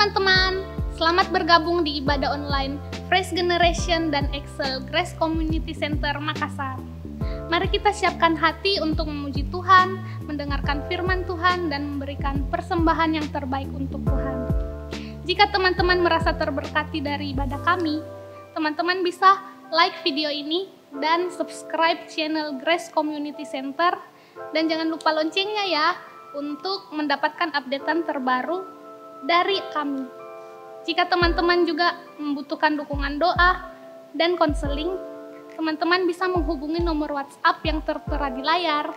teman-teman, selamat bergabung di ibadah online Fresh Generation dan Excel Grace Community Center Makassar. Mari kita siapkan hati untuk memuji Tuhan, mendengarkan firman Tuhan, dan memberikan persembahan yang terbaik untuk Tuhan. Jika teman-teman merasa terberkati dari ibadah kami, teman-teman bisa like video ini dan subscribe channel Grace Community Center. Dan jangan lupa loncengnya ya, untuk mendapatkan updatean terbaru dari kami. Jika teman-teman juga membutuhkan dukungan doa dan konseling, teman-teman bisa menghubungi nomor WhatsApp yang tertera di layar,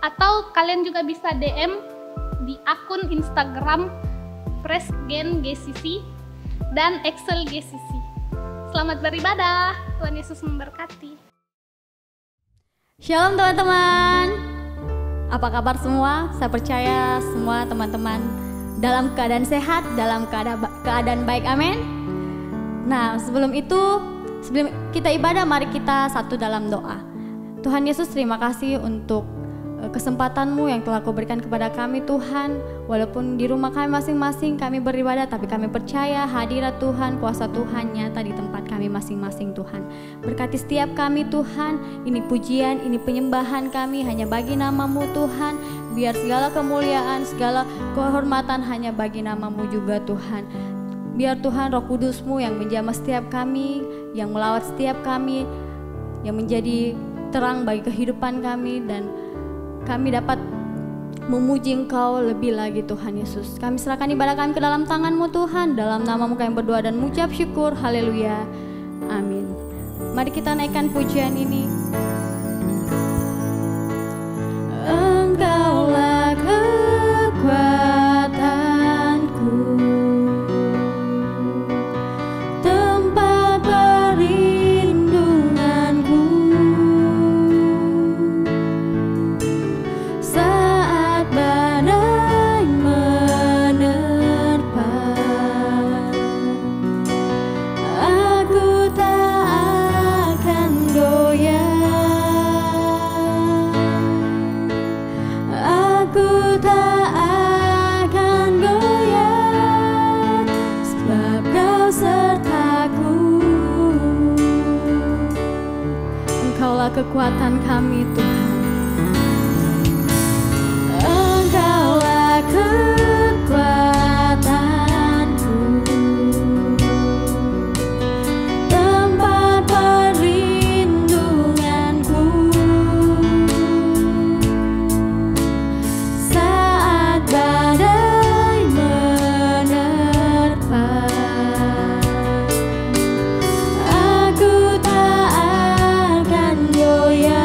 atau kalian juga bisa DM di akun Instagram Fresh Gen GCC dan Excel GCC. Selamat beribadah, Tuhan Yesus memberkati. Shalom teman-teman, apa kabar semua? Saya percaya semua teman-teman dalam keadaan sehat, dalam keadaan baik, amin. Nah, sebelum kita ibadah, mari kita satu dalam doa. Tuhan Yesus, terima kasih untuk kesempatan-Mu yang telah Kau berikan kepada kami Tuhan. Walaupun di rumah kami masing-masing kami beribadah, tapi kami percaya hadirat Tuhan, kuasa Tuhan nyata di tempat kami masing-masing Tuhan. Berkati setiap kami Tuhan, ini pujian, ini penyembahan kami hanya bagi nama-Mu Tuhan. Biar segala kemuliaan, segala kehormatan hanya bagi nama-Mu juga Tuhan. Biar Tuhan Roh Kudus-Mu yang menjamah setiap kami, yang melawat setiap kami, yang menjadi terang bagi kehidupan kami, dan kami dapat memuji Engkau lebih lagi Tuhan Yesus. Kami serahkan ibadah kami ke dalam tangan-Mu Tuhan. Dalam nama-Mu kami berdoa dan mengucap syukur. Haleluya. Amin. Mari kita naikkan pujian ini. Engkaulah kekuatanku, tempat perlindunganku. Saat badai menerpa, aku tak akan goyah. Aku tak akan goyah, sebab Kau sertaku. Engkaulah kekuatan kami Tuhan. Engkaulah kekuatanku, tempat perlindunganku. Saat badai menerpa, aku tak akan goyah.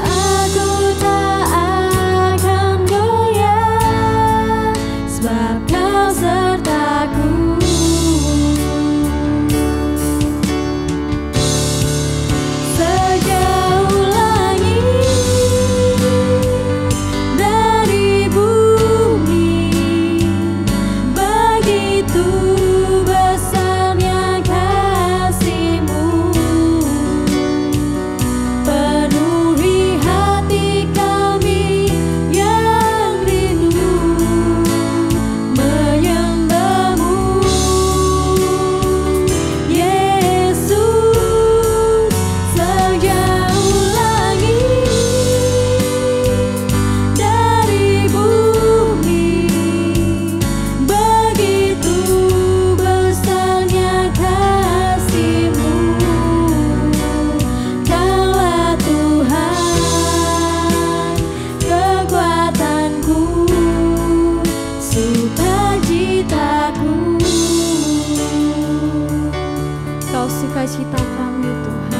Aku tak akan goyah, sebab Kau sertaku. Sejauh langit dari bumi, begitu besarnya kasih-Mu. Penuhi hati kami yang rindu menyembah-Mu, Yesus. Sejauh langit dari bumi, begitu besarnya kasih-Mu. Kaulah Tuhan, kekuatanku, sukacitaku. Kau sukacita kami Tuhan.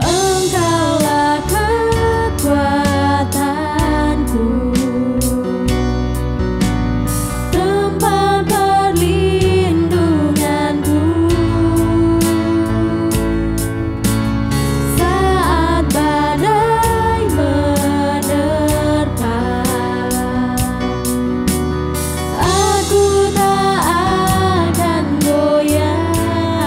Engkaulah kekuatanku, tempat perlindunganku. Saat badai menerpa, aku tak akan goyah.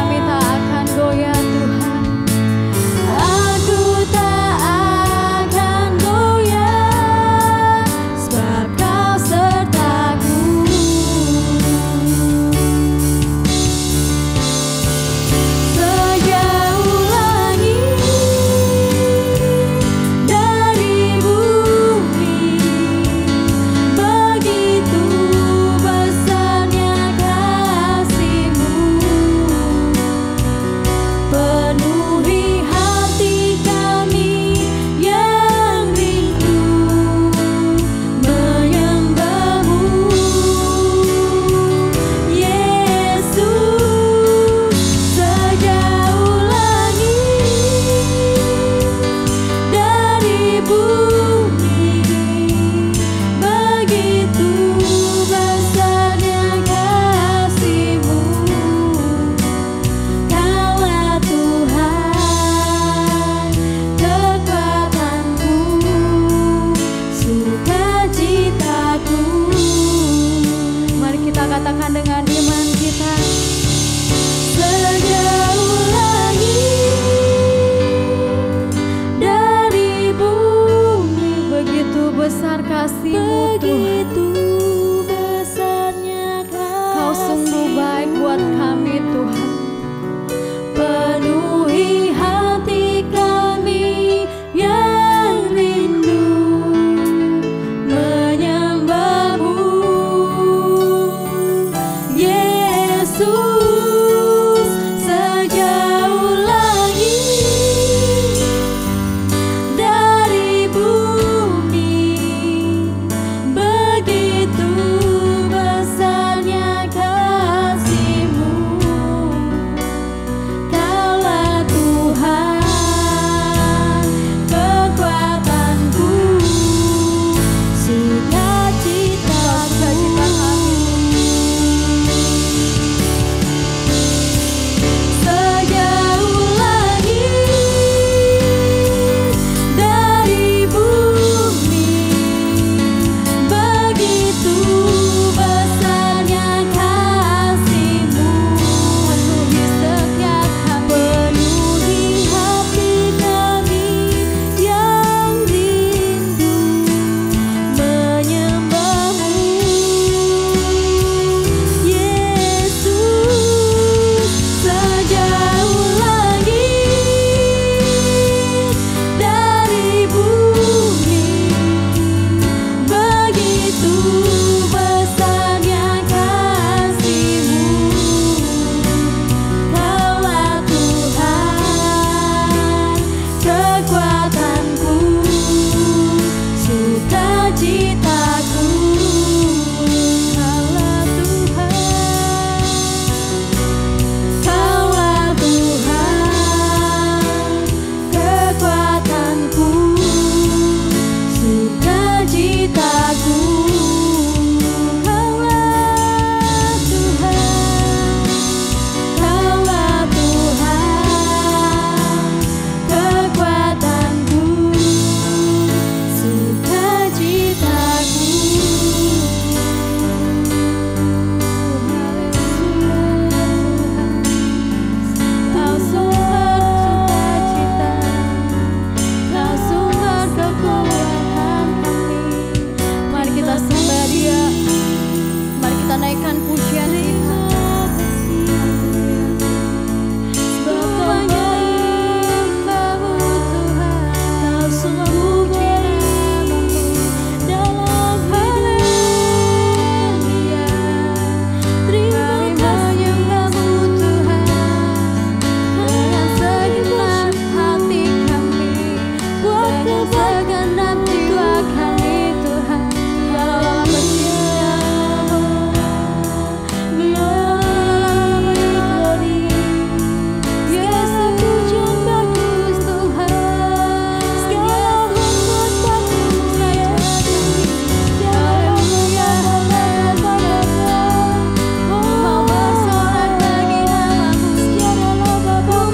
katakan dengan iman kita. Sejauh langit dari bumi, begitu besar kasih-Mu Tuhan. Besarnya kasih, Kau sungguh baik buat kami Tuhan. Penuhi hati kami yang rindu menyembah-Mu, Yesus. Sejauh langit dari bumi, begitu besarnya kasih-Mu. Kaulah Tuhan, kekuatanku, sukacitaku. Sejauh langit dari bumi, begitu besarnya kasih-Mu. Penuhi setiap hati, penuhi hati kami yang rindu menyembah-Mu, Yesus. Sejauh langit dari bumi, begitu besarnya kasih-Mu. Kaulah Tuhan, kekuatanku, sukacitaku. Kaulah Tuhan, Kaulah Tuhan, kekuatanku, sukacitaku. Kaulah Tuhan, Kaulah Tuhan, kekuatanku, sukacitaku. Kau sumber sukacita, Kau sumber kekuatan kami. Mari kita sembah Dia, mari kita naikkan pujian kita. Sebab Kau baik, Tuhan, Kau sungguh berilmu dalam hidup dia. Terima kasih menyembah-Mu Tuhan dengan segenap hati kami, dengan segenap jiwa kami Tuhan. Dalam bersyukur, glory, segala pujian bagus Tuhan, segala hormat bagus Raja kami. Haleluya, haleluya. Mau bersorak bagi nama-Mu,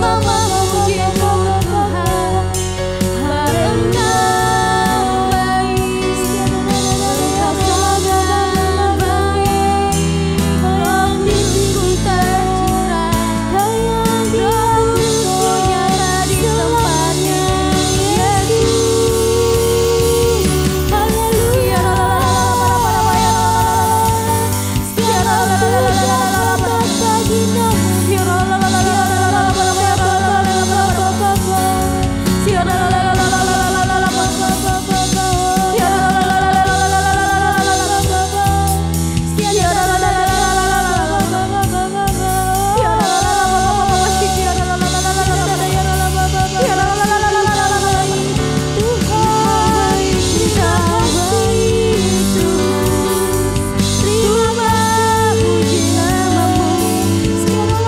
mau memuji nama Tuhan. Engkau baik, Engkau sangat baik, yang diriku tercurah, yang diriku nyata di tempatnya, Yesus. Haleluya, segala pujian bagi Terima puji nama-Mu, segala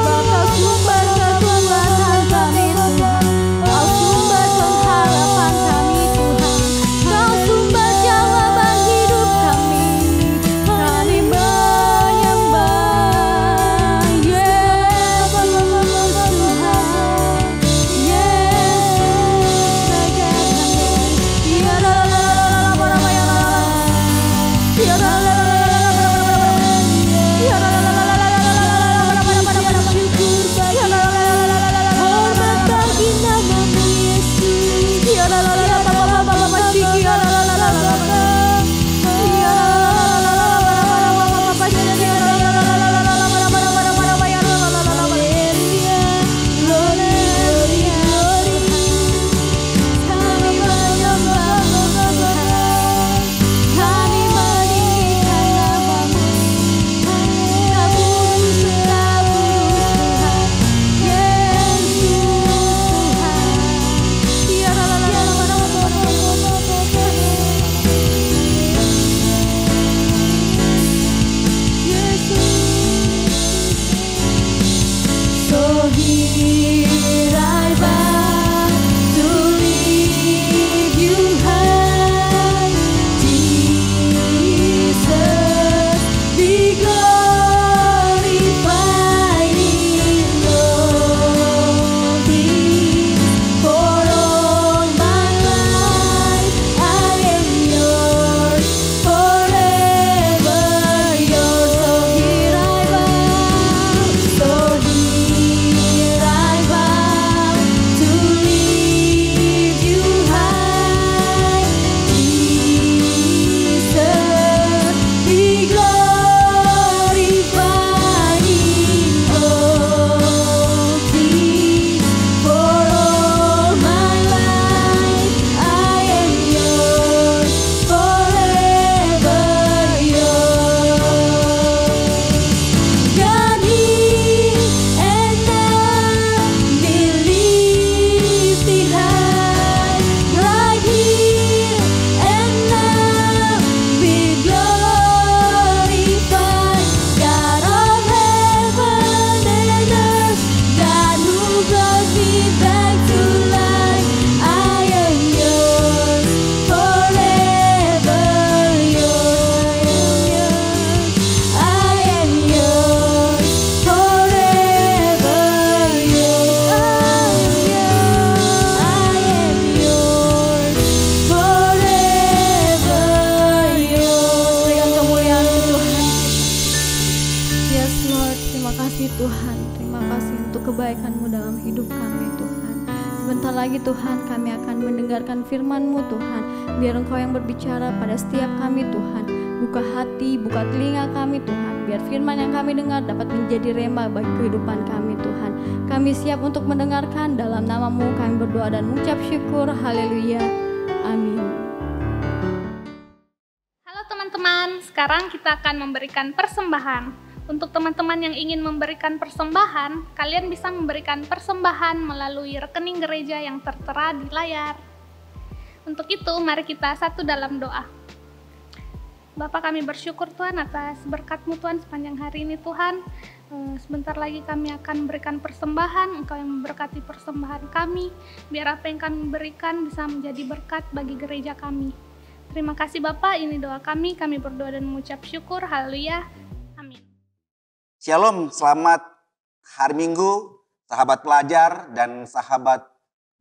Yes Lord, terima kasih Tuhan. Terima kasih untuk kebaikan-Mu dalam hidup kami Tuhan. Sebentar lagi Tuhan kami akan mendengarkan firman-Mu Tuhan. Biar Engkau yang berbicara pada setiap kami Tuhan. Buka hati, buka telinga kami Tuhan. Biar firman yang kami dengar dapat menjadi rema bagi kehidupan kami Tuhan. Kami siap untuk mendengarkan, dalam nama-Mu kami berdoa dan mengucap syukur. Haleluya. Amin. Halo teman-teman, sekarang kita akan memberikan persembahan. Untuk teman-teman yang ingin memberikan persembahan, kalian bisa memberikan persembahan melalui rekening gereja yang tertera di layar. Untuk itu, mari kita satu dalam doa. Bapa, kami bersyukur Tuhan atas berkat-Mu Tuhan sepanjang hari ini Tuhan. Sebentar lagi kami akan memberikan persembahan, Engkau yang memberkati persembahan kami, biar apa yang kami berikan bisa menjadi berkat bagi gereja kami. Terima kasih Bapak, ini doa kami berdoa dan mengucap syukur. Haleluya. Amin. Shalom, selamat hari Minggu, sahabat pelajar dan sahabat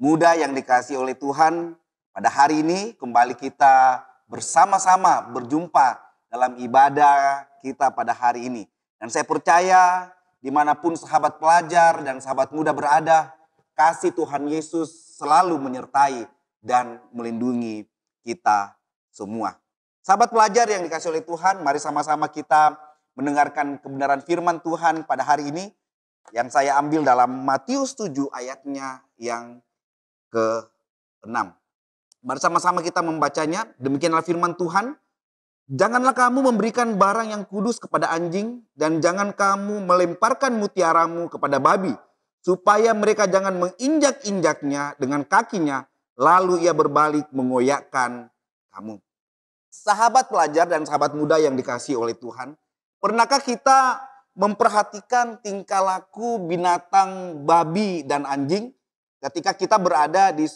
muda yang dikasihi oleh Tuhan. Pada hari ini kembali kita bersama-sama berjumpa dalam ibadah kita pada hari ini. Dan saya percaya dimanapun sahabat pelajar dan sahabat muda berada, kasih Tuhan Yesus selalu menyertai dan melindungi kita semua. Sahabat pelajar yang dikasihi oleh Tuhan, mari sama-sama kita mendengarkan kebenaran firman Tuhan pada hari ini yang saya ambil dalam Matius 7 ayatnya yang ke-6. Mari sama-sama kita membacanya. Demikianlah firman Tuhan. Janganlah kamu memberikan barang yang kudus kepada anjing, dan jangan kamu melemparkan mutiaramu kepada babi, supaya mereka jangan menginjak-injaknya dengan kakinya, lalu ia berbalik mengoyakkan kamu. Sahabat pelajar dan sahabat muda yang dikasihi oleh Tuhan, pernahkah kita memperhatikan tingkah laku binatang babi dan anjing ketika kita berada di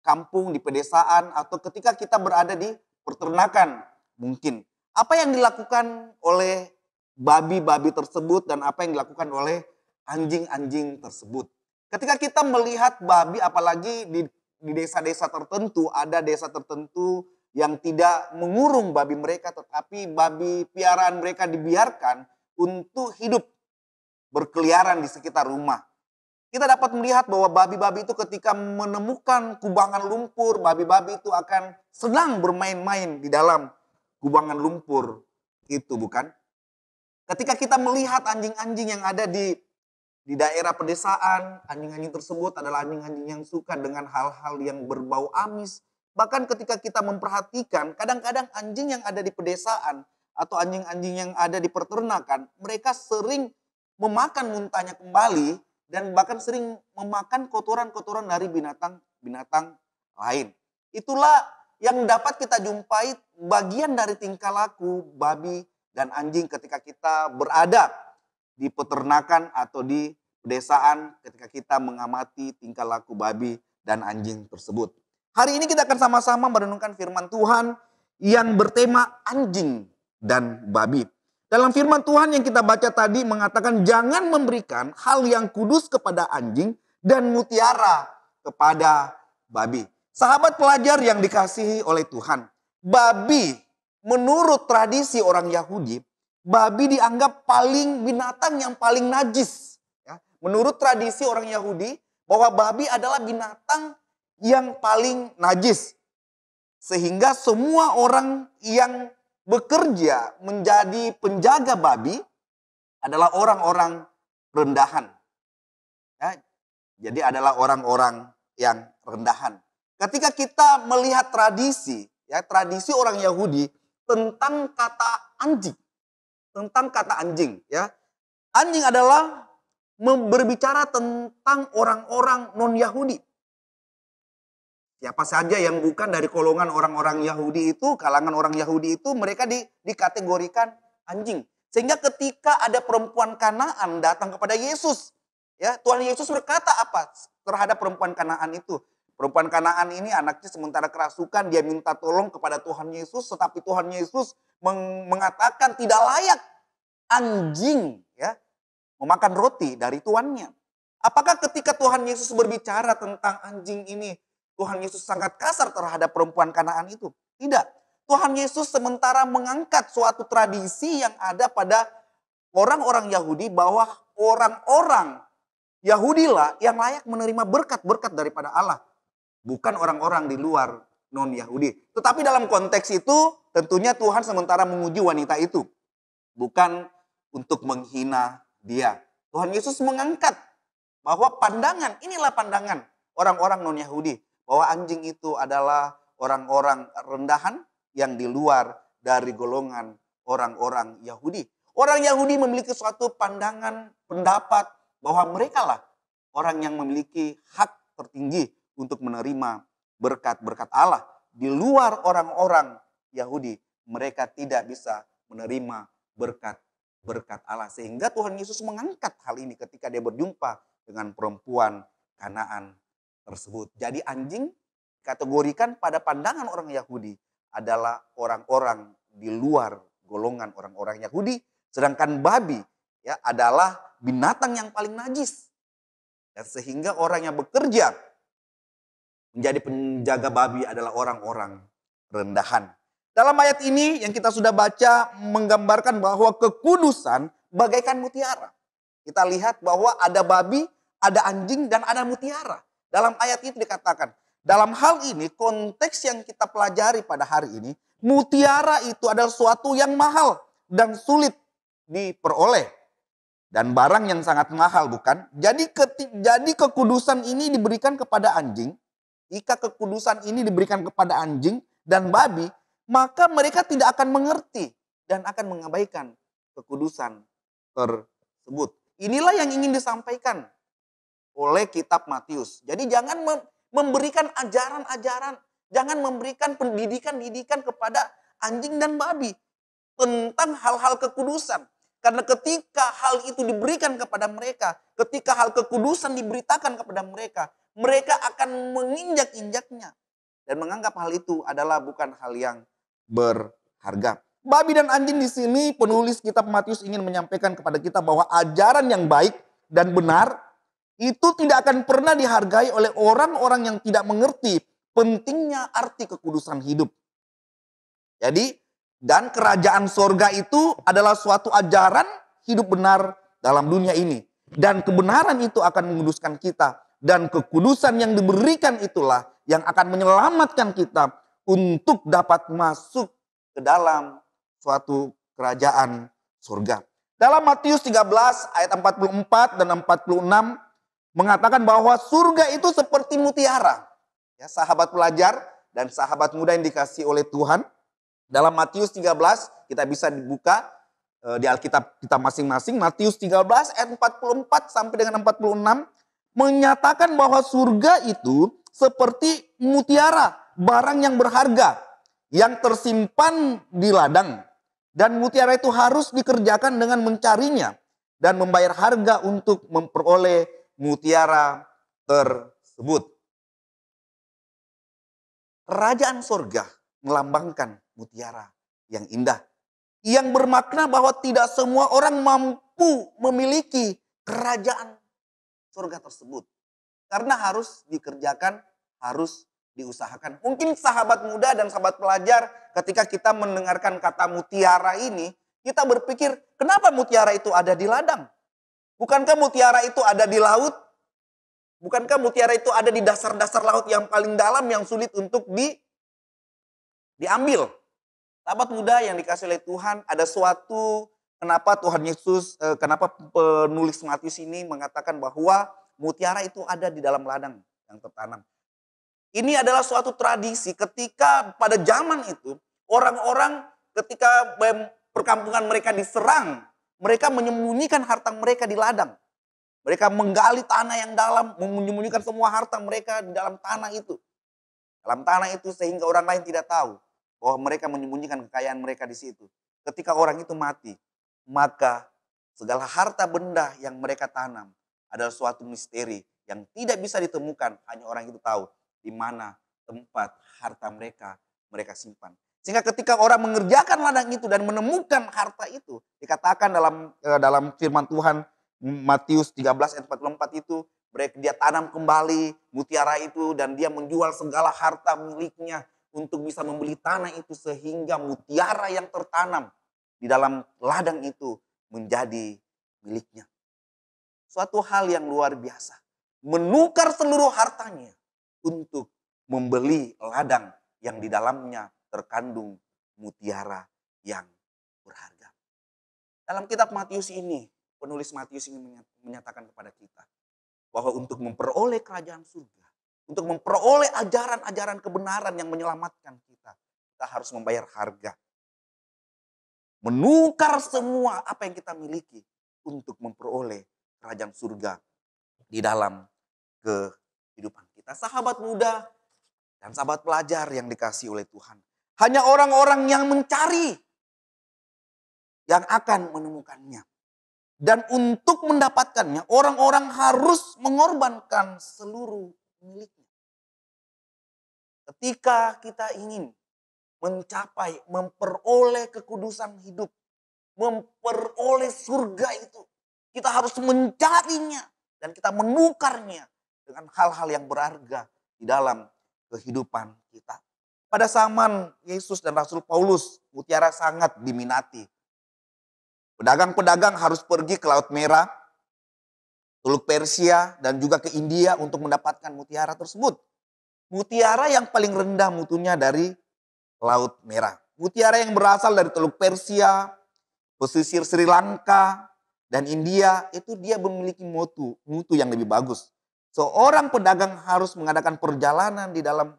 kampung, di pedesaan, atau ketika kita berada di peternakan mungkin? Apa yang dilakukan oleh babi-babi tersebut dan apa yang dilakukan oleh anjing-anjing tersebut? Ketika kita melihat babi, apalagi di desa-desa tertentu, ada desa tertentu yang tidak mengurung babi mereka, tetapi babi piaraan mereka dibiarkan untuk hidup berkeliaran di sekitar rumah. Kita dapat melihat bahwa babi-babi itu ketika menemukan kubangan lumpur, babi-babi itu akan senang bermain-main di dalam kubangan lumpur itu, bukan? Ketika kita melihat anjing-anjing yang ada di daerah pedesaan, anjing-anjing tersebut adalah anjing-anjing yang suka dengan hal-hal yang berbau amis. Bahkan ketika kita memperhatikan, kadang-kadang anjing yang ada di pedesaan atau anjing-anjing yang ada di peternakan, mereka sering memakan muntahnya kembali dan bahkan sering memakan kotoran-kotoran dari binatang-binatang lain. Itulah yang dapat kita jumpai bagian dari tingkah laku babi dan anjing ketika kita berada di peternakan atau di pedesaan, ketika kita mengamati tingkah laku babi dan anjing tersebut. Hari ini kita akan sama-sama merenungkan firman Tuhan yang bertema anjing dan babi. Dalam firman Tuhan yang kita baca tadi mengatakan jangan memberikan hal yang kudus kepada anjing dan mutiara kepada babi. Sahabat pelajar yang dikasihi oleh Tuhan, babi menurut tradisi orang Yahudi, babi dianggap binatang yang paling najis. Ya, menurut tradisi orang Yahudi bahwa babi adalah binatang yang paling najis. Sehingga semua orang yang bekerja menjadi penjaga babi adalah orang-orang rendahan. Ya, jadi adalah orang-orang yang rendahan. Ketika kita melihat tradisi orang Yahudi tentang kata anjing, ya. Anjing adalah berbicara tentang orang-orang non-Yahudi. Siapa saja yang bukan dari golongan orang-orang Yahudi itu, kalangan orang Yahudi itu, mereka dikategorikan anjing. Sehingga ketika ada perempuan Kanaan datang kepada Yesus, ya, Tuhan Yesus berkata apa terhadap perempuan Kanaan itu? Perempuan Kanaan ini anaknya sementara kerasukan, dia minta tolong kepada Tuhan Yesus, tetapi Tuhan Yesus mengatakan tidak layak anjing, ya, memakan roti dari tuannya. Apakah ketika Tuhan Yesus berbicara tentang anjing ini, Tuhan Yesus sangat kasar terhadap perempuan Kanaan itu? Tidak. Tuhan Yesus sementara mengangkat suatu tradisi yang ada pada orang-orang Yahudi bahwa orang-orang Yahudilah yang layak menerima berkat-berkat daripada Allah. Bukan orang-orang di luar non-Yahudi. Tetapi dalam konteks itu tentunya Tuhan sementara menguji wanita itu. Bukan untuk menghina dia. Tuhan Yesus mengangkat bahwa inilah pandangan orang-orang non-Yahudi. Bahwa anjing itu adalah orang-orang rendahan yang di luar dari golongan orang-orang Yahudi. Orang Yahudi memiliki suatu pandangan, pendapat bahwa mereka lah orang yang memiliki hak tertinggi untuk menerima berkat-berkat Allah. Di luar orang-orang Yahudi, mereka tidak bisa menerima berkat-berkat Allah. Sehingga Tuhan Yesus mengangkat hal ini ketika dia berjumpa dengan perempuan Kanaan tersebut. Jadi anjing kategorikan pada pandangan orang Yahudi adalah orang-orang di luar golongan orang-orang Yahudi. Sedangkan babi ya adalah binatang yang paling najis. Dan sehingga orang yang bekerja menjadi penjaga babi adalah orang-orang rendahan. Dalam ayat ini yang kita sudah baca menggambarkan bahwa kekudusan bagaikan mutiara. Kita lihat bahwa ada babi, ada anjing, dan ada mutiara. Dalam ayat itu dikatakan, dalam hal ini konteks yang kita pelajari pada hari ini, mutiara itu adalah suatu yang mahal dan sulit diperoleh. Dan barang yang sangat mahal, bukan? Jadi kekudusan ini diberikan kepada anjing. Jika kekudusan ini diberikan kepada anjing dan babi, maka mereka tidak akan mengerti dan akan mengabaikan kekudusan tersebut. Inilah yang ingin disampaikan oleh kitab Matius. Jadi jangan memberikan ajaran-ajaran, jangan memberikan pendidikan-didikan kepada anjing dan babi tentang hal-hal kekudusan. Karena ketika hal itu diberikan kepada mereka, ketika hal kekudusan diberitakan kepada mereka, mereka akan menginjak-injaknya dan menganggap hal itu adalah bukan hal yang berharga. Babi dan anjing di sini penulis kitab Matius ingin menyampaikan kepada kita bahwa ajaran yang baik dan benar itu tidak akan pernah dihargai oleh orang-orang yang tidak mengerti pentingnya arti kekudusan hidup. Jadi, dan kerajaan sorga itu adalah suatu ajaran hidup benar dalam dunia ini. Dan kebenaran itu akan menguduskan kita. Dan kekudusan yang diberikan itulah yang akan menyelamatkan kita untuk dapat masuk ke dalam suatu kerajaan surga. Dalam Matius 13 ayat 44 dan 46 mengatakan bahwa surga itu seperti mutiara. Ya, sahabat pelajar dan sahabat muda yang dikasihi oleh Tuhan. Dalam Matius 13 kita bisa dibuka di Alkitab kita masing-masing. Matius 13 ayat 44 sampai dengan 46 menyatakan bahwa surga itu seperti mutiara, barang yang berharga yang tersimpan di ladang. Dan mutiara itu harus dikerjakan dengan mencarinya dan membayar harga untuk memperoleh mutiara tersebut. Kerajaan surga melambangkan mutiara yang indah. Yang bermakna bahwa tidak semua orang mampu memiliki kerajaan surga tersebut. Karena harus dikerjakan, harus diusahakan. Mungkin sahabat muda dan sahabat pelajar ketika kita mendengarkan kata mutiara ini, kita berpikir kenapa mutiara itu ada di ladang? Bukankah mutiara itu ada di laut? Bukankah mutiara itu ada di dasar-dasar laut yang paling dalam yang sulit untuk diambil? Sahabat muda yang dikasih oleh Tuhan, ada suatu kenapa Tuhan Yesus, kenapa penulis Matius ini mengatakan bahwa mutiara itu ada di dalam ladang yang tertanam. Ini adalah suatu tradisi ketika pada zaman itu orang-orang ketika perkampungan mereka diserang, mereka menyembunyikan harta mereka di ladang. Mereka menggali tanah yang dalam, menyembunyikan semua harta mereka di dalam tanah itu. Dalam tanah itu sehingga orang lain tidak tahu bahwa mereka menyembunyikan kekayaan mereka di situ. Ketika orang itu mati, maka segala harta benda yang mereka tanam adalah suatu misteri yang tidak bisa ditemukan, hanya orang itu tahu di mana tempat harta mereka simpan. Sehingga ketika orang mengerjakan ladang itu dan menemukan harta itu, dikatakan dalam firman Tuhan Matius 13 ayat 44 itu, dia tanam kembali mutiara itu dan dia menjual segala harta miliknya untuk bisa membeli tanah itu sehingga mutiara yang tertanam di dalam ladang itu menjadi miliknya. Suatu hal yang luar biasa. Menukar seluruh hartanya untuk membeli ladang yang di dalamnya terkandung mutiara yang berharga. Dalam kitab Matius ini, penulis Matius ini menyatakan kepada kita bahwa untuk memperoleh kerajaan surga, untuk memperoleh ajaran-ajaran kebenaran yang menyelamatkan kita harus membayar harga. Menukar semua apa yang kita miliki untuk memperoleh kerajaan surga di dalam kehidupan kita. Sahabat muda dan sahabat pelajar yang dikasihi oleh Tuhan. Hanya orang-orang yang mencari yang akan menemukannya. Dan untuk mendapatkannya, orang-orang harus mengorbankan seluruh miliknya. Ketika kita ingin mencapai, memperoleh kekudusan hidup, memperoleh surga itu, kita harus mencarinya dan kita menukarnya dengan hal-hal yang berharga di dalam kehidupan kita. Pada zaman Yesus dan Rasul Paulus, mutiara sangat diminati. Pedagang-pedagang harus pergi ke Laut Merah, Teluk Persia, dan juga ke India untuk mendapatkan mutiara tersebut. Mutiara yang paling rendah mutunya dari Laut Merah. Mutiara yang berasal dari Teluk Persia, pesisir Sri Lanka, dan India, itu dia memiliki mutu yang lebih bagus. Seorang pedagang harus mengadakan perjalanan di dalam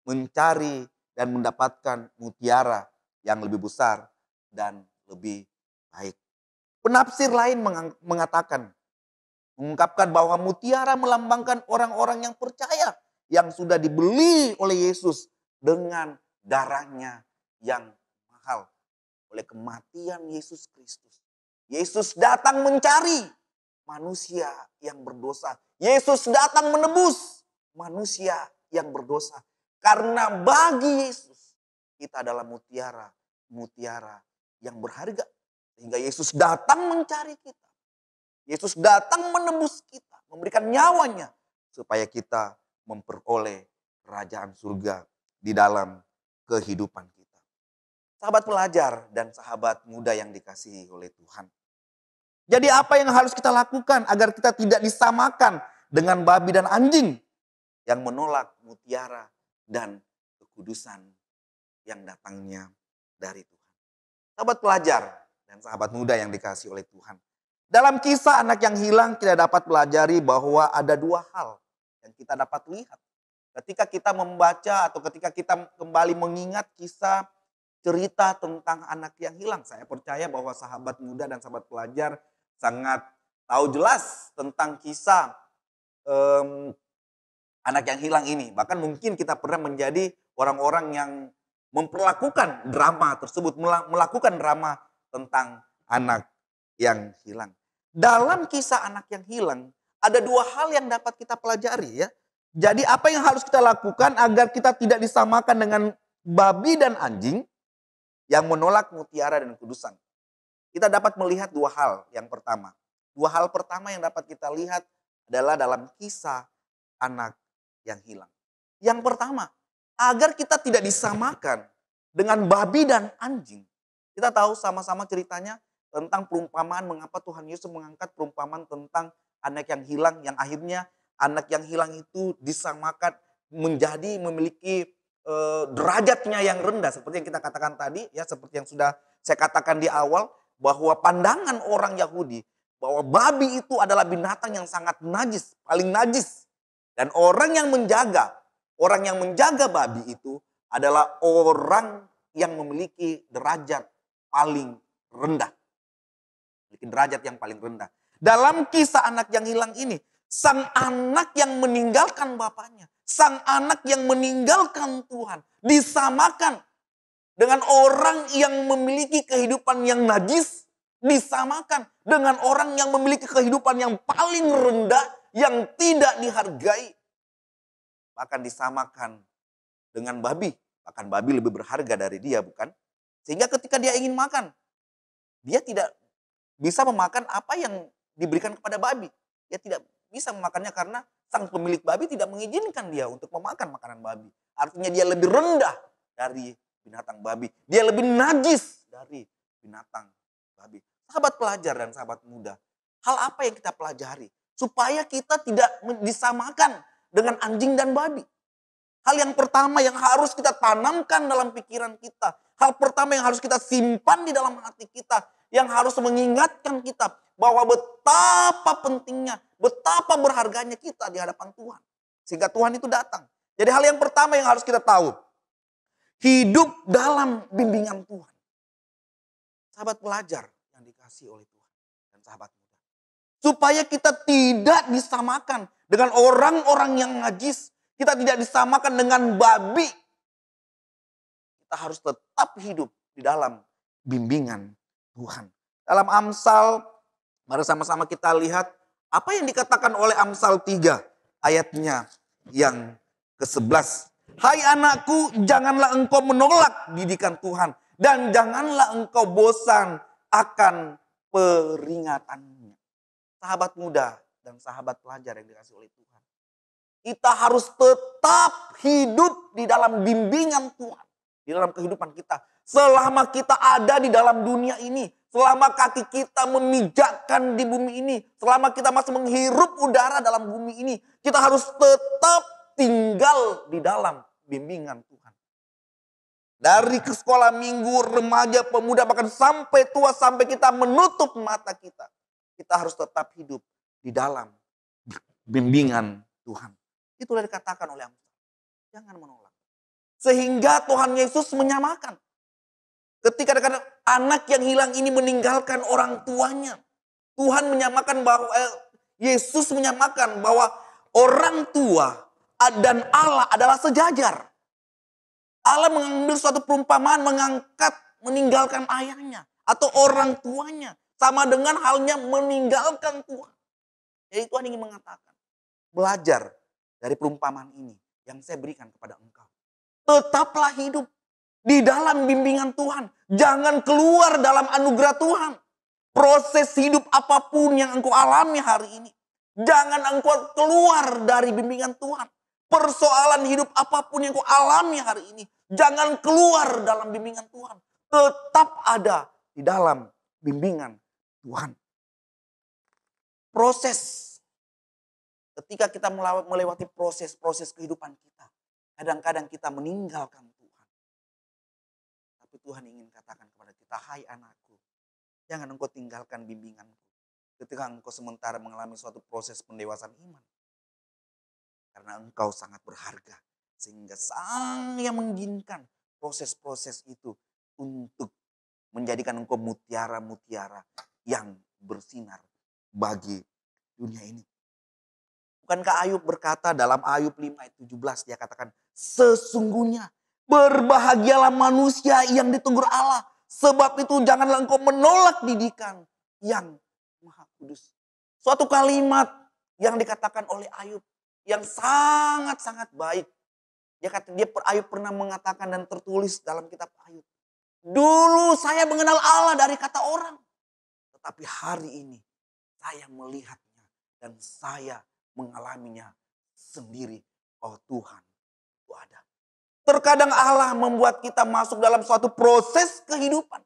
mencari dan mendapatkan mutiara yang lebih besar dan lebih baik. Penafsir lain mengungkapkan bahwa mutiara melambangkan orang-orang yang percaya, yang sudah dibeli oleh Yesus dengan darahnya yang mahal, oleh kematian Yesus Kristus. Yesus datang mencari manusia yang berdosa. Yesus datang menebus manusia yang berdosa. Karena bagi Yesus kita adalah mutiara yang berharga. Sehingga Yesus datang mencari kita. Yesus datang menebus kita, memberikan nyawanya supaya kita memperoleh kerajaan surga di dalam kehidupan kita. Sahabat pelajar dan sahabat muda yang dikasihi oleh Tuhan. Jadi apa yang harus kita lakukan agar kita tidak disamakan dengan babi dan anjing yang menolak mutiara dan kekudusan yang datangnya dari Tuhan. Sahabat pelajar dan sahabat muda yang dikasihi oleh Tuhan. Dalam kisah anak yang hilang kita dapat pelajari bahwa ada dua hal yang kita dapat lihat. Ketika kita membaca atau ketika kita kembali mengingat kisah cerita tentang anak yang hilang. Saya percaya bahwa sahabat muda dan sahabat pelajar sangat tahu jelas tentang kisah anak yang hilang ini. Bahkan mungkin kita pernah menjadi orang-orang yang memperlakukan drama tersebut, melakukan drama tentang anak yang hilang. Dalam kisah anak yang hilang, ada dua hal yang dapat kita pelajari ya. Jadi apa yang harus kita lakukan agar kita tidak disamakan dengan babi dan anjing yang menolak mutiara dan kudusan. Kita dapat melihat dua hal yang pertama. Dua hal pertama yang dapat kita lihat adalah dalam kisah anak yang hilang. Yang pertama, agar kita tidak disamakan dengan babi dan anjing. Kita tahu sama-sama ceritanya tentang perumpamaan mengapa Tuhan Yesus mengangkat perumpamaan tentang anak yang hilang. Yang akhirnya anak yang hilang itu disamakan menjadi memiliki derajatnya yang rendah. Seperti yang kita katakan tadi, ya seperti yang sudah saya katakan di awal. Bahwa pandangan orang Yahudi bahwa babi itu adalah binatang yang sangat najis, paling najis. Dan orang yang menjaga babi itu adalah orang yang memiliki derajat paling rendah. Memiliki derajat yang paling rendah. Dalam kisah anak yang hilang ini, sang anak yang meninggalkan bapaknya, sang anak yang meninggalkan Tuhan, disamakan dengan orang yang memiliki kehidupan yang najis, disamakan dengan orang yang memiliki kehidupan yang paling rendah, yang tidak dihargai. Bahkan disamakan dengan babi. Bahkan babi lebih berharga dari dia, bukan? Sehingga ketika dia ingin makan, dia tidak bisa memakan apa yang diberikan kepada babi. Dia tidak bisa memakannya karena sang pemilik babi tidak mengizinkan dia untuk memakan makanan babi. Artinya dia lebih rendah dari binatang babi. Dia lebih najis dari binatang babi. Sahabat pelajar dan sahabat muda, hal apa yang kita pelajari? Supaya kita tidak disamakan dengan anjing dan babi. Hal yang pertama yang harus kita tanamkan dalam pikiran kita. Hal pertama yang harus kita simpan di dalam hati kita. Yang harus mengingatkan kita bahwa betapa pentingnya, betapa berharganya kita di hadapan Tuhan. Sehingga Tuhan itu datang. Jadi hal yang pertama yang harus kita tahu. Hidup dalam bimbingan Tuhan. Sahabat pelajar yang dikasihi oleh Tuhan dan sahabat muda. Supaya kita tidak disamakan dengan orang-orang yang najis. Kita tidak disamakan dengan babi. Kita harus tetap hidup di dalam bimbingan Tuhan. Dalam Amsal, mari sama-sama kita lihat apa yang dikatakan oleh Amsal 3 ayatnya yang ke-11. Hai anakku, janganlah engkau menolak didikan Tuhan. Dan janganlah engkau bosan akan peringatannya. Sahabat muda dan sahabat pelajar yang dikasihi oleh Tuhan. Kita harus tetap hidup di dalam bimbingan Tuhan. Di dalam kehidupan kita. Selama kita ada di dalam dunia ini. Selama kaki kita memijakkan di bumi ini. Selama kita masih menghirup udara dalam bumi ini. Kita harus tetap tinggal di dalam bimbingan Tuhan. Dari ke sekolah minggu, remaja, pemuda, bahkan sampai tua, sampai kita menutup mata kita. Kita harus tetap hidup di dalam bimbingan Tuhan. Itulah dikatakan oleh Amsal. Jangan menolak. Sehingga Tuhan Yesus menyamakan. Ketika ada anak yang hilang ini meninggalkan orang tuanya. Tuhan menyamakan bahwa, Yesus menyamakan bahwa orang tua dan Allah adalah sejajar. Allah mengambil suatu perumpamaan meninggalkan ayahnya. Atau orang tuanya. Sama dengan halnya meninggalkan Tuhan. Jadi Tuhan ingin mengatakan. Belajar dari perumpamaan ini yang saya berikan kepada engkau. Tetaplah hidup di dalam bimbingan Tuhan. Jangan keluar dalam anugerah Tuhan. Proses hidup apapun yang engkau alami hari ini. Jangan engkau keluar dari bimbingan Tuhan. Persoalan hidup apapun yang engkau alami hari ini. Jangan keluar dalam bimbingan Tuhan. Tetap ada di dalam bimbingan Tuhan. Proses. Ketika kita melewati proses-proses kehidupan kita. Kadang-kadang kita meninggalkan Tuhan. Tapi Tuhan ingin katakan kepada kita, hai anakku. Jangan engkau tinggalkan bimbinganku. Ketika engkau sementara mengalami suatu proses pendewasaan iman. Karena engkau sangat berharga. Sehingga Sang yang menginginkan proses-proses itu untuk menjadikan engkau mutiara-mutiara yang bersinar bagi dunia ini. Bukankah Ayub berkata dalam Ayub 5 ayat 17 dia katakan, sesungguhnya berbahagialah manusia yang ditegur Allah. Sebab itu janganlah engkau menolak didikan yang maha kudus. Suatu kalimat yang dikatakan oleh Ayub yang sangat-sangat baik. Ayub pernah mengatakan dan tertulis dalam kitab Ayub. Dulu saya mengenal Allah dari kata orang. Tetapi hari ini saya melihatnya dan saya mengalaminya sendiri. Oh Tuhan, itu ada. Terkadang Allah membuat kita masuk dalam suatu proses kehidupan.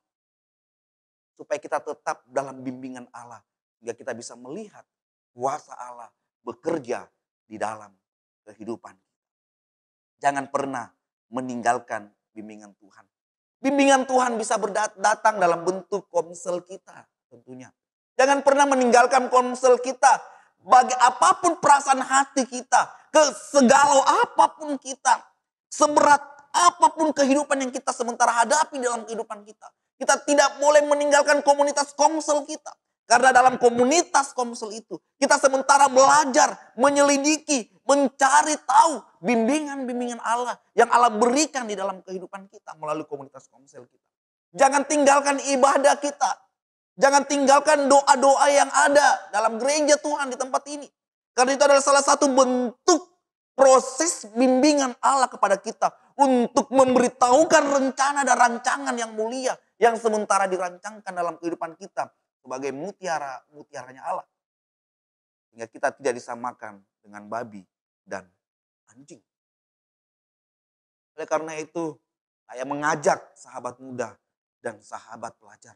Supaya kita tetap dalam bimbingan Allah. Sehingga kita bisa melihat kuasa Allah bekerja di dalam kehidupan. Jangan pernah meninggalkan bimbingan Tuhan. Bimbingan Tuhan bisa datang dalam bentuk komsel kita tentunya. Jangan pernah meninggalkan komsel kita. Bagi apapun perasaan hati kita, segalau apapun kita, seberat apapun kehidupan yang kita sementara hadapi dalam kehidupan kita. Kita tidak boleh meninggalkan komunitas komsel kita. Karena dalam komunitas komsel itu, kita sementara belajar, menyelidiki, mencari tahu bimbingan-bimbingan Allah yang Allah berikan di dalam kehidupan kita melalui komunitas komsel kita. Jangan tinggalkan ibadah kita. Jangan tinggalkan doa-doa yang ada dalam gereja Tuhan di tempat ini. Karena itu adalah salah satu bentuk proses bimbingan Allah kepada kita. Untuk memberitahukan rencana dan rancangan yang mulia. Yang sementara dirancangkan dalam kehidupan kita. Sebagai mutiaranya Allah. Sehingga kita tidak disamakan dengan babi dan anjing. Oleh karena itu, saya mengajak sahabat muda dan sahabat pelajar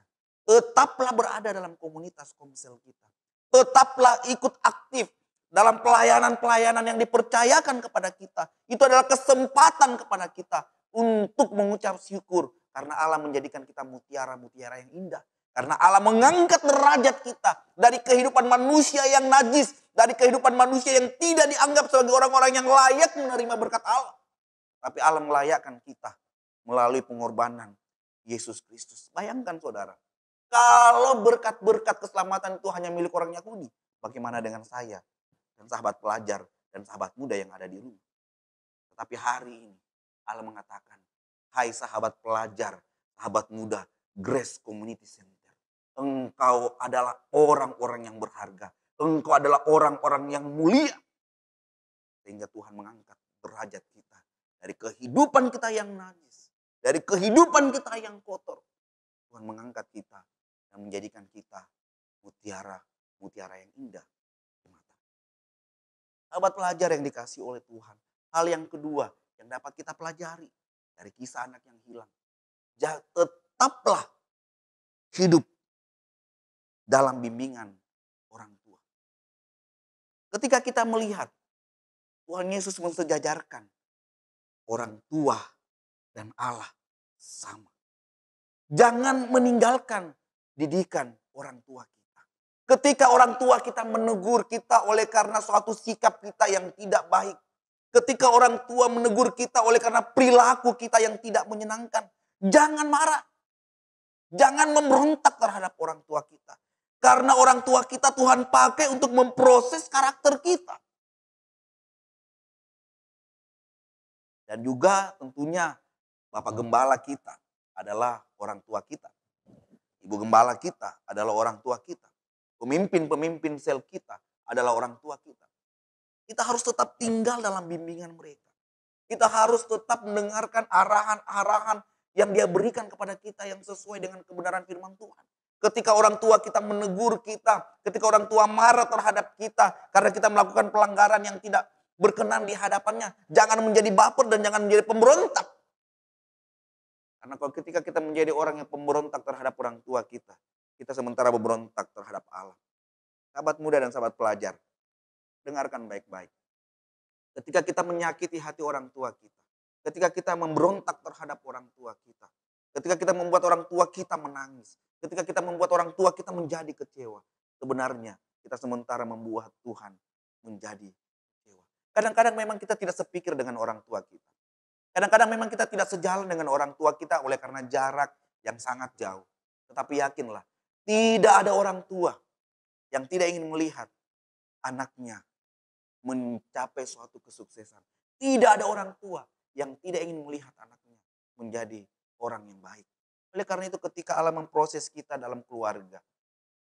Tetaplah berada dalam komunitas komsel kita. Tetaplah ikut aktif dalam pelayanan-pelayanan yang dipercayakan kepada kita. Itu adalah kesempatan kepada kita untuk mengucap syukur. Karena Allah menjadikan kita mutiara-mutiara yang indah. Karena Allah mengangkat derajat kita dari kehidupan manusia yang najis. Dari kehidupan manusia yang tidak dianggap sebagai orang-orang yang layak menerima berkat Allah. Tapi Allah melayakkan kita melalui pengorbanan Yesus Kristus. Bayangkan saudara, kalau berkat-berkat keselamatan itu hanya milik orang Yahudi, bagaimana dengan saya dan sahabat pelajar dan sahabat muda yang ada di rumah? Tetapi hari ini Allah mengatakan, hai sahabat pelajar, sahabat muda, Grace Community Center. Engkau adalah orang-orang yang berharga. Engkau adalah orang-orang yang mulia. Sehingga Tuhan mengangkat derajat kita. Dari kehidupan kita yang najis. Dari kehidupan kita yang kotor. Tuhan mengangkat kita dan menjadikan kita mutiara yang indah di mata. Sahabat pelajar yang dikasih oleh Tuhan. Hal yang kedua yang dapat kita pelajari dari kisah anak yang hilang. Tetaplah hidup dalam bimbingan orang tua. Ketika kita melihat Tuhan Yesus mensejajarkan orang tua dan Allah sama. Jangan meninggalkan didikan orang tua kita. Ketika orang tua kita menegur kita oleh karena suatu sikap kita yang tidak baik. Ketika orang tua menegur kita oleh karena perilaku kita yang tidak menyenangkan. Jangan marah. Jangan memberontak terhadap orang tua kita. Karena orang tua kita Tuhan pakai untuk memproses karakter kita. Dan juga tentunya Bapak Gembala kita adalah orang tua kita. Ibu Gembala kita adalah orang tua kita. Pemimpin-pemimpin sel kita adalah orang tua kita. Kita harus tetap tinggal dalam bimbingan mereka. Kita harus tetap mendengarkan arahan-arahan yang dia berikan kepada kita yang sesuai dengan kebenaran firman Tuhan. Ketika orang tua kita menegur kita, ketika orang tua marah terhadap kita karena kita melakukan pelanggaran yang tidak berkenan di hadapannya, jangan menjadi baper dan jangan menjadi pemberontak. Karena kalau ketika kita menjadi orang yang pemberontak terhadap orang tua kita sementara memberontak terhadap Allah. Sahabat muda dan sahabat pelajar, dengarkan baik-baik. Ketika kita menyakiti hati orang tua kita, ketika kita memberontak terhadap orang tua kita, ketika kita membuat orang tua kita menangis, ketika kita membuat orang tua kita menjadi kecewa, sebenarnya kita sementara membuat Tuhan menjadi kecewa. Kadang-kadang memang kita tidak sepikir dengan orang tua kita. Kadang-kadang memang kita tidak sejalan dengan orang tua kita oleh karena jarak yang sangat jauh. Tetapi yakinlah, tidak ada orang tua yang tidak ingin melihat anaknya mencapai suatu kesuksesan. Tidak ada orang tua yang tidak ingin melihat anaknya menjadi orang yang baik. Oleh karena itu ketika Allah memproses kita dalam keluarga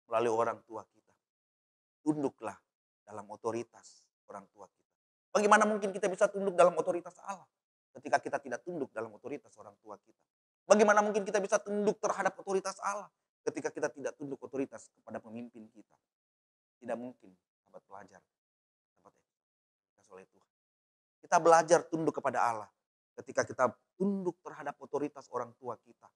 melalui orang tua kita, tunduklah dalam otoritas orang tua kita. Bagaimana mungkin kita bisa tunduk dalam otoritas Allah ketika kita tidak tunduk dalam otoritas orang tua kita? Bagaimana mungkin kita bisa tunduk terhadap otoritas Allah ketika kita tidak tunduk otoritas kepada pemimpin kita? Tidak mungkin, sahabat pelajar, sahabat oleh Tuhan. Kita belajar tunduk kepada Allah ketika kita tunduk terhadap otoritas orang tua kita.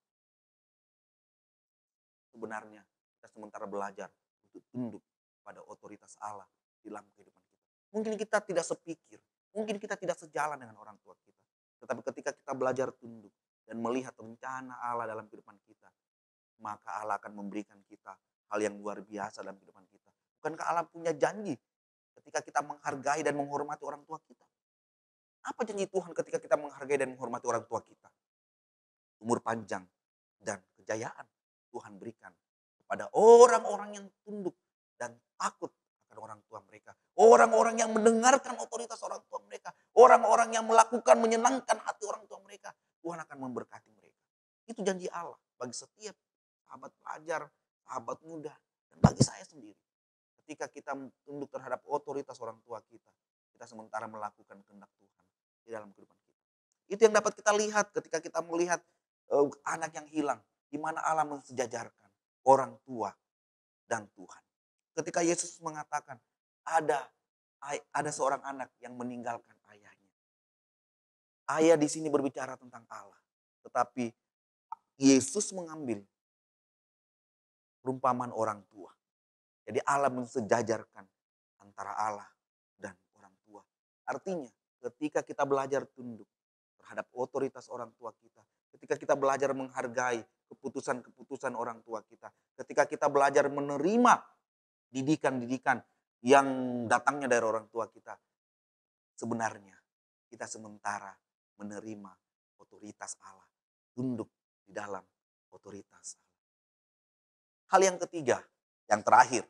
Sebenarnya kita sementara belajar untuk tunduk pada otoritas Allah di dalam kehidupan kita. Mungkin kita tidak sepikir, mungkin kita tidak sejalan dengan orang tua kita. Tetapi ketika kita belajar tunduk dan melihat rencana Allah dalam kehidupan kita, maka Allah akan memberikan kita hal yang luar biasa dalam kehidupan kita. Bukankah Allah punya janji ketika kita menghargai dan menghormati orang tua kita? Apa janji Tuhan ketika kita menghargai dan menghormati orang tua kita? Umur panjang dan kejayaan Tuhan berikan kepada orang-orang yang tunduk dan takut akan orang tua mereka. Orang-orang yang mendengarkan otoritas orang tua mereka. Orang-orang yang melakukan menyenangkan hati orang tua mereka. Tuhan akan memberkati mereka. Itu janji Allah bagi setiap sahabat pelajar, sahabat muda, dan bagi saya sendiri. Ketika kita tunduk terhadap otoritas orang tua kita sementara melakukan kehendak Tuhan di dalam kehidupan kita. Itu yang dapat kita lihat ketika kita melihat anak yang hilang, di mana Allah mensejajarkan orang tua dan Tuhan. Ketika Yesus mengatakan ada seorang anak yang meninggalkan ayahnya. Ayah di sini berbicara tentang Allah, tetapi Yesus mengambil perumpamaan orang tua. Jadi Allah mensejajarkan antara Allah dan orang tua. Artinya ketika kita belajar tunduk terhadap otoritas orang tua kita, ketika kita belajar menghargai keputusan-keputusan orang tua kita, ketika kita belajar menerima didikan-didikan yang datangnya dari orang tua kita, sebenarnya kita sementara menerima otoritas Allah, tunduk di dalam otoritas Allah. Hal yang ketiga, yang terakhir,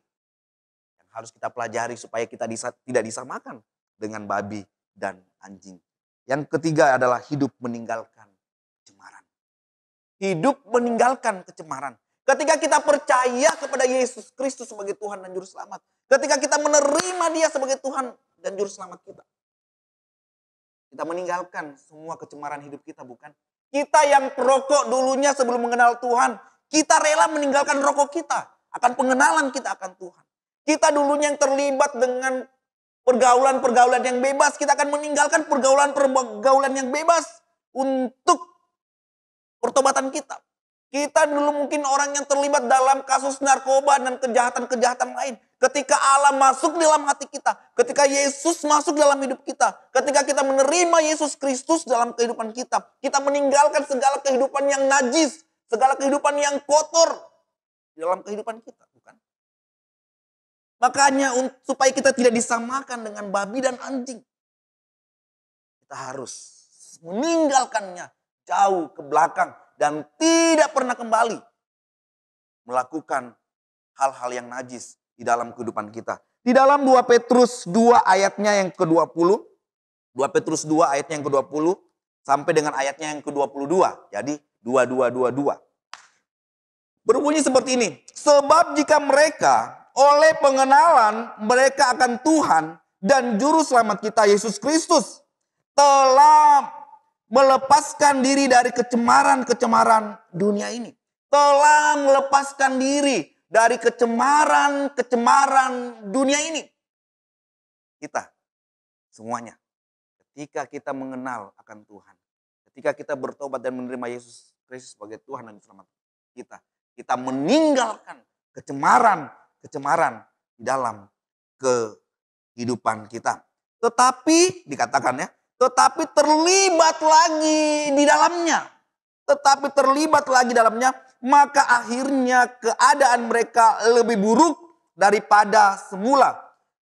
yang harus kita pelajari supaya kita tidak disamakan dengan babi dan anjing. Yang ketiga adalah hidup meninggalkan kecemaran. Hidup meninggalkan kecemaran. Ketika kita percaya kepada Yesus Kristus sebagai Tuhan dan Juru Selamat. Ketika kita menerima Dia sebagai Tuhan dan Juru Selamat kita. Kita meninggalkan semua kecemaran hidup kita, bukan? Kita yang perokok dulunya sebelum mengenal Tuhan. Kita rela meninggalkan rokok kita. Akan pengenalan kita akan Tuhan. Kita dulunya yang terlibat dengan pergaulan-pergaulan yang bebas. Kita akan meninggalkan pergaulan-pergaulan yang bebas untuk pertobatan kita. Kita dulu mungkin orang yang terlibat dalam kasus narkoba dan kejahatan-kejahatan lain. Ketika Allah masuk dalam hati kita. Ketika Yesus masuk dalam hidup kita. Ketika kita menerima Yesus Kristus dalam kehidupan kita. Kita meninggalkan segala kehidupan yang najis. Segala kehidupan yang kotor. Dalam kehidupan kita. Bukan? Makanya supaya kita tidak disamakan dengan babi dan anjing. Kita harus meninggalkannya jauh ke belakang. Dan tidak pernah kembali melakukan hal-hal yang najis di dalam kehidupan kita. Di dalam 2 Petrus 2 ayatnya yang ke-20. 2 Petrus 2 ayatnya yang ke-20 sampai dengan ayatnya yang ke-22. Jadi 22. Berbunyi seperti ini. Sebab jika mereka oleh pengenalan mereka akan Tuhan dan Juru Selamat kita Yesus Kristus telah melepaskan diri dari kecemaran-kecemaran dunia ini. Telah melepaskan diri dari kecemaran-kecemaran dunia ini. Kita semuanya ketika kita mengenal akan Tuhan, ketika kita bertobat dan menerima Yesus Kristus sebagai Tuhan dan Selamat kita meninggalkan kecemaran-kecemaran di dalam kehidupan kita. Tetapi dikatakan ya, tetapi terlibat lagi di dalamnya. Maka akhirnya keadaan mereka lebih buruk daripada semula.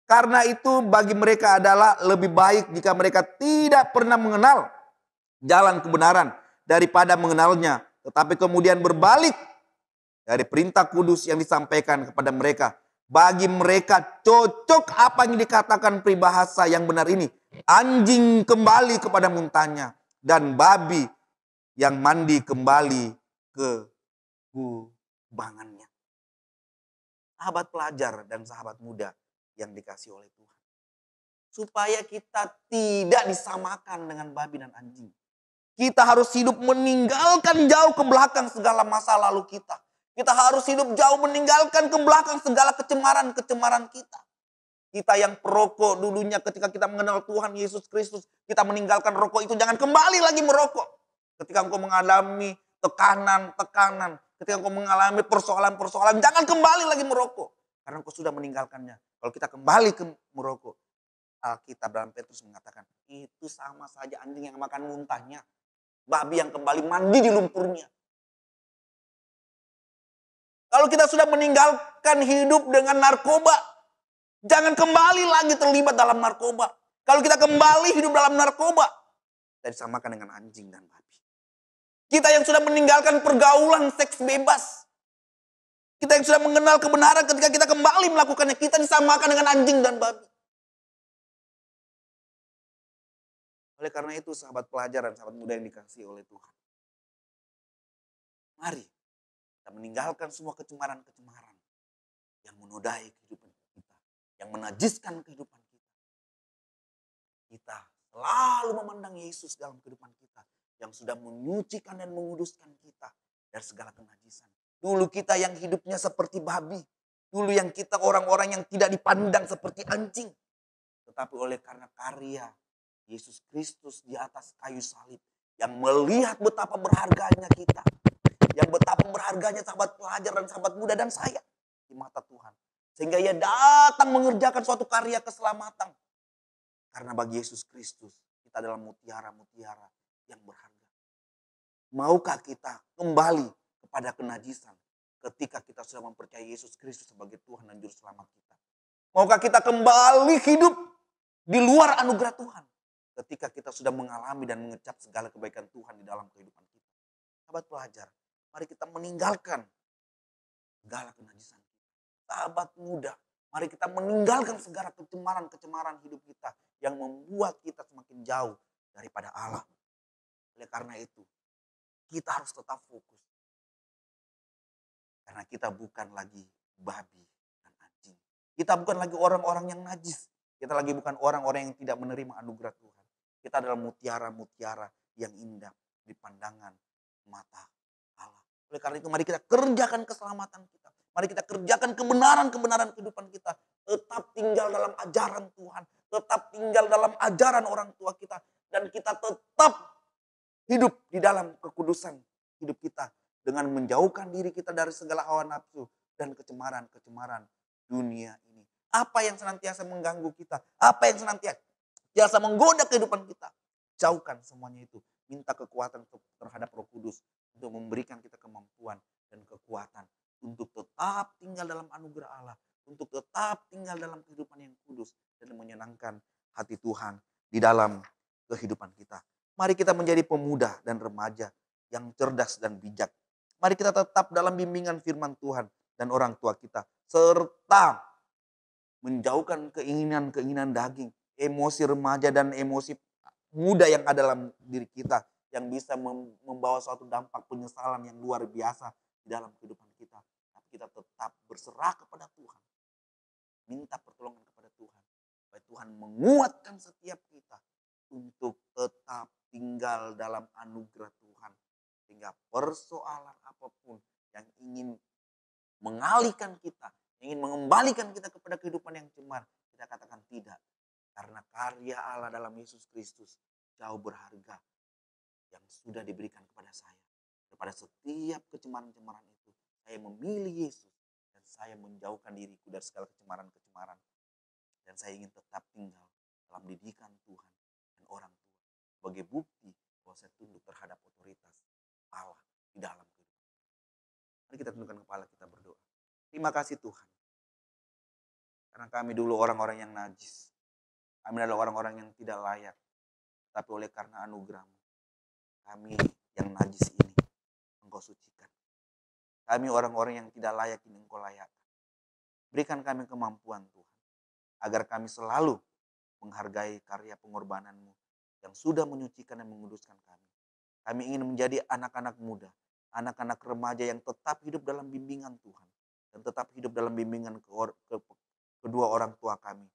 Karena itu bagi mereka adalah lebih baik jika mereka tidak pernah mengenal jalan kebenaran daripada mengenalnya. Tetapi kemudian berbalik dari perintah kudus yang disampaikan kepada mereka. Bagi mereka cocok apa yang dikatakan peribahasa yang benar ini. Anjing kembali kepada muntahnya. Dan babi yang mandi kembali ke kubangannya. Sahabat pelajar dan sahabat muda yang dikasih oleh Tuhan. Supaya kita tidak disamakan dengan babi dan anjing. Kita harus hidup meninggalkan jauh ke belakang segala masa lalu kita. Kita harus hidup jauh meninggalkan ke belakang segala kecemaran-kecemaran kita. Kita yang perokok dulunya ketika kita mengenal Tuhan Yesus Kristus. Kita meninggalkan rokok itu, jangan kembali lagi merokok. Ketika engkau mengalami tekanan. Ketika engkau mengalami persoalan-persoalan, jangan kembali lagi merokok. Karena engkau sudah meninggalkannya. Kalau kita kembali ke merokok, Alkitab dalam Petrus mengatakan, itu sama saja anjing yang makan muntahnya. Babi yang kembali mandi di lumpurnya. Kalau kita sudah meninggalkan hidup dengan narkoba, jangan kembali lagi terlibat dalam narkoba. Kalau kita kembali hidup dalam narkoba, kita disamakan dengan anjing dan babi. Kita yang sudah meninggalkan pergaulan seks bebas. Kita yang sudah mengenal kebenaran ketika kita kembali melakukannya, kita disamakan dengan anjing dan babi. Oleh karena itu sahabat pelajar dan sahabat muda yang dikasihi oleh Tuhan. Mari kita meninggalkan semua kecemaran-kecemaran yang menodai kehidupan kita, yang menajiskan kehidupan kita. Kita selalu memandang Yesus dalam kehidupan kita, yang sudah menyucikan dan menguduskan kita dari segala kenajisan. Dulu kita yang hidupnya seperti babi, dulu yang kita orang-orang yang tidak dipandang seperti anjing. Tetapi oleh karena karya Yesus Kristus di atas kayu salib, yang melihat betapa berharganya kita, Yang betapa berharganya sahabat pelajar dan sahabat muda dan saya di mata Tuhan. Sehingga ia datang mengerjakan suatu karya keselamatan. Karena bagi Yesus Kristus kita adalah mutiara-mutiara yang berharga. Maukah kita kembali kepada kenajisan ketika kita sudah mempercayai Yesus Kristus sebagai Tuhan dan Juru Selamat kita? Maukah kita kembali hidup di luar anugerah Tuhan ketika kita sudah mengalami dan mengecap segala kebaikan Tuhan di dalam kehidupan kita? Sahabat pelajar, mari kita meninggalkan segala kenajisan kita. Sahabat muda, mari kita meninggalkan segala kecemaran-kecemaran hidup kita yang membuat kita semakin jauh daripada Allah. Oleh karena itu, kita harus tetap fokus. Karena kita bukan lagi babi dan anjing. Kita bukan lagi orang-orang yang najis. Kita lagi bukan orang-orang yang tidak menerima anugerah Tuhan. Kita adalah mutiara-mutiara yang indah di pandangan mata Allah. Oleh karena itu mari kita kerjakan keselamatan kita. Mari kita kerjakan kebenaran-kebenaran kehidupan kita. Tetap tinggal dalam ajaran Tuhan. Tetap tinggal dalam ajaran orang tua kita. Dan kita tetap hidup di dalam kekudusan hidup kita. Dengan menjauhkan diri kita dari segala hawa nafsu dan kecemaran-kecemaran dunia ini. Apa yang senantiasa mengganggu kita. Apa yang senantiasa menggoda kehidupan kita. Jauhkan semuanya itu. Minta kekuatan terhadap Roh Kudus. Untuk memberikan kita kemampuan dan kekuatan. Untuk tetap tinggal dalam anugerah Allah. Untuk tetap tinggal dalam kehidupan yang kudus. Dan menyenangkan hati Tuhan di dalam kehidupan kita. Mari kita menjadi pemuda dan remaja yang cerdas dan bijak. Mari kita tetap dalam bimbingan firman Tuhan dan orang tua kita. Serta menjauhkan keinginan-keinginan daging. Emosi remaja dan emosi muda yang ada dalam diri kita. Yang bisa membawa suatu dampak penyesalan yang luar biasa di dalam kehidupan kita. Tapi kita tetap berserah kepada Tuhan. Minta pertolongan kepada Tuhan. Supaya Tuhan menguatkan setiap kita. Untuk tetap tinggal dalam anugerah Tuhan. Sehingga persoalan apapun yang ingin mengalihkan kita. Yang ingin mengembalikan kita kepada kehidupan yang cemar. Kita katakan tidak. Karena karya Allah dalam Yesus Kristus jauh berharga. Yang sudah diberikan kepada saya. Kepada setiap kecemaran-kecemaran itu. Saya memilih Yesus. Dan saya menjauhkan diriku dari segala kecemaran-kecemaran. Dan saya ingin tetap tinggal dalam didikan Tuhan dan orang tua. Sebagai bukti bahwa saya tunduk terhadap otoritas Allah di dalam kehidupan. Mari kita tundukkan kepala, kita berdoa. Terima kasih Tuhan. Karena kami dulu orang-orang yang najis. Kami adalah orang-orang yang tidak layak. Tapi oleh karena anugerah-Mu, kami yang najis ini Engkau sucikan. Kami orang-orang yang tidak layak ini Engkau layakkan. Berikan kami kemampuan Tuhan. Agar kami selalu menghargai karya pengorbanan-Mu yang sudah menyucikan dan menguduskan kami. Kami ingin menjadi anak-anak muda, anak-anak remaja yang tetap hidup dalam bimbingan Tuhan. Dan tetap hidup dalam bimbingan kedua orang tua kami.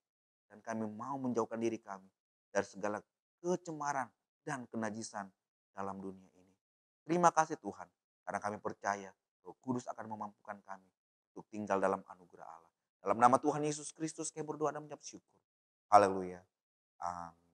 Dan kami mau menjauhkan diri kami dari segala kecemaran dan kenajisan dalam dunia ini. Terima kasih Tuhan, karena kami percaya Roh Kudus akan memampukan kami untuk tinggal dalam anugerah Allah. Dalam nama Tuhan Yesus Kristus kami berdoa dan mengucap syukur. Haleluya. Amin.